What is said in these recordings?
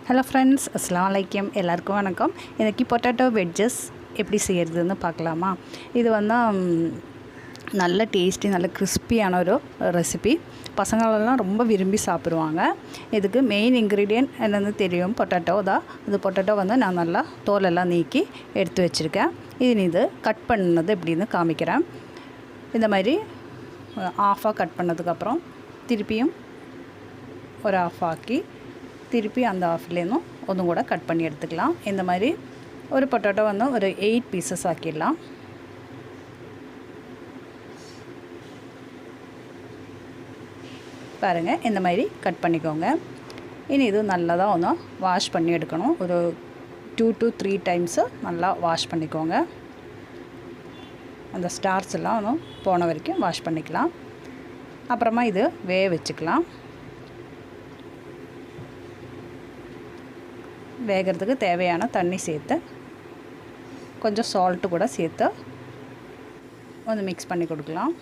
Hello friends, அஸ்ஸலாமு அலைக்கும். எல்லாருக்கும் வணக்கம். இன்றைக்கி பொட்டேட்டோ வெட்ஜஸ் எப்படி செய்கிறதுன்னு பார்க்கலாமா? இது நல்ல டேஸ்டி, நல்ல கிறிஸ்பியான ஒரு ரெசிபி. பசங்களெல்லாம் ரொம்ப விரும்பி சாப்பிடுவாங்க. இதுக்கு மெயின் இன்க்ரீடியன்ட் என்னென்னு தெரியும், பொட்டேட்டோ தான். அது பொட்டேட்டோ நான் நல்லா தோலெல்லாம் நீக்கி எடுத்து வச்சுருக்கேன். இது கட் பண்ணது எப்படின்னு காமிக்கிறேன். இந்த மாதிரி ஆஃபாக கட் பண்ணதுக்கப்புறம் திருப்பியும் ஒரு ஆஃப் ஆக்கி திருப்பி அந்த ஆஃப்லேருந்தும் ஒன்றும் கூட கட் பண்ணி எடுத்துக்கலாம். இந்த மாதிரி ஒரு பொட்டேட்டோ ஒரு 8 பீசஸ் ஆக்கிடலாம். பாருங்கள், இந்த மாதிரி கட் பண்ணிக்கோங்க. இனி இது நல்லா தான் வாஷ் பண்ணி எடுக்கணும். ஒரு 2 to 3 டைம்ஸு நல்லா வாஷ் பண்ணிக்கோங்க. அந்த ஸ்டார்ஸ் எல்லாம் போன வரைக்கும் வாஷ் பண்ணிக்கலாம். அப்புறமா இது வேக வச்சுக்கலாம். வேகிறதுக்கு தேவையான தண்ணி சேர்த்து கொஞ்சம் சால்ட்டு கூட சேர்த்து மிக்ஸ் பண்ணி கொடுக்கலாம்.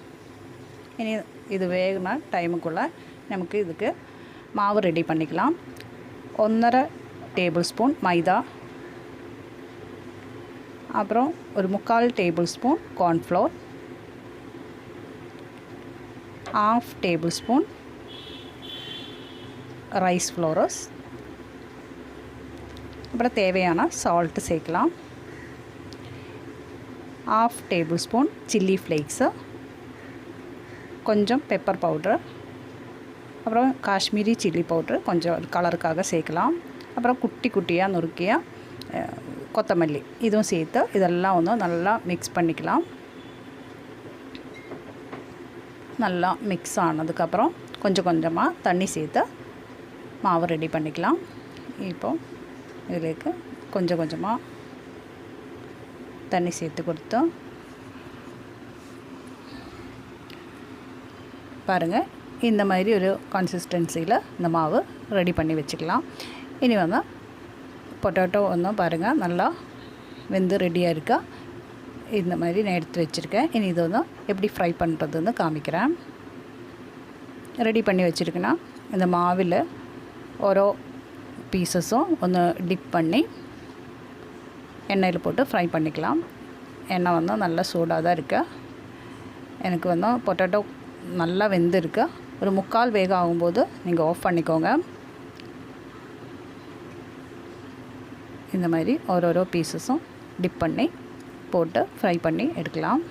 இனி இது வேகின டைமுக்குள்ளே நமக்கு இதுக்கு மாவு ரெடி பண்ணிக்கலாம். 1.5 டேபிள் ஸ்பூன் மைதா, அப்புறம் ஒரு 3/4 tablespoon cornflour, 1/2 tablespoon rice flours, அப்புறம் தேவையான சால்ட்டு சேர்க்கலாம். 1/2 டேபிள் ஸ்பூன் சில்லி ஃப்ளேக்ஸு, கொஞ்சம் பெப்பர் பவுட்ரு, அப்புறம் காஷ்மீரி சில்லி பவுட்ரு கொஞ்சம் கலருக்காக சேர்க்கலாம். அப்புறம் குட்டி குட்டியாக நுறுக்கிய கொத்தமல்லி இதுவும் சேர்த்து இதெல்லாம் நல்லா மிக்ஸ் பண்ணிக்கலாம். நல்லா மிக்ஸ் ஆனதுக்கப்புறம் கொஞ்சம் கொஞ்சமாக தண்ணி சேர்த்து மாவு ரெடி பண்ணிக்கலாம். இப்போது இதுக்கு கொஞ்சம் கொஞ்சமாக தண்ணி சேர்த்து கொடுத்து பாருங்கள், இந்த மாதிரி ஒரு கன்சிஸ்டன்சியில் இந்த மாவு ரெடி பண்ணி வச்சுக்கலாம். இனி பொட்டேட்டோ பாருங்கள் நல்லா வெந்து ரெடியாக இருக்கா. இந்த மாதிரி நான் எடுத்து வச்சுருக்கேன். இனி இது எப்படி ஃப்ரை பண்ணுறதுன்னு காமிக்கிறேன். ரெடி பண்ணி வச்சுருக்கேன்னா இந்த மாவில் ஓரோ பீசஸும் டிப் பண்ணி எண்ணெயில் போட்டு ஃப்ரை பண்ணிக்கலாம். எண்ணெய் நல்லா சூடாக தான் இருக்கு. எனக்கு பொட்டேட்டோ நல்லா வெந்திருக்கு. ஒரு 3/4 வேக ஆகும்போது நீங்கள் ஆஃப் பண்ணிக்கோங்க. இந்த மாதிரி ஒரு பீசஸும் டிப் பண்ணி போட்டு ஃப்ரை பண்ணி எடுக்கலாம்.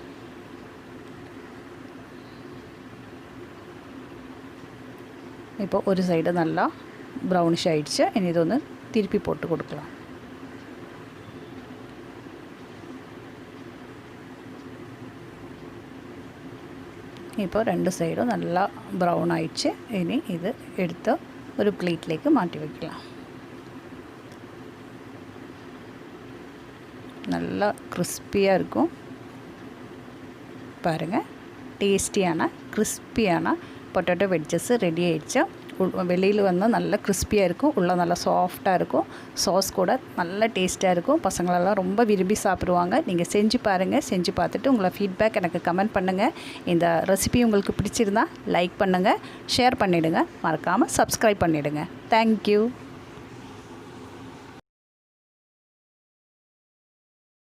இப்போ ஒரு சைடு நல்லா ப்ரௌனிஷ் ஆகிடுச்சு. இனி இது திருப்பி போட்டு கொடுக்கலாம். இப்போ 2 சைடும் நல்லா ப்ரௌன் ஆகிடுச்சு. இனி இது எடுத்து ஒரு பிளேட்லேக்கு மாட்டி வைக்கலாம். நல்லா கிறிஸ்பியாக இருக்கும். பாருங்கள், டேஸ்டியான கிறிஸ்பியான பொட்டேட்டோ வெட்ஜஸ் ரெடி ஆகிடுச்சு. வெளியில் நல்லா கிறிஸ்பியாக இருக்கும், உள்ளே நல்லா சாஃப்டாக இருக்கும். சாஸ் கூட நல்ல டேஸ்ட்டாக இருக்கும். பசங்களெல்லாம் ரொம்ப விரும்பி சாப்பிடுவாங்க. நீங்கள் செஞ்சு பாருங்கள். செஞ்சு பார்த்துட்டு உங்களை ஃபீட்பேக் எனக்கு கமெண்ட் பண்ணுங்கள். இந்த ரெசிபி உங்களுக்கு பிடிச்சிருந்தா லைக் பண்ணுங்கள், ஷேர் பண்ணிவிடுங்க, மறக்காமல் சப்ஸ்கிரைப் பண்ணிவிடுங்க. தேங்க்யூ.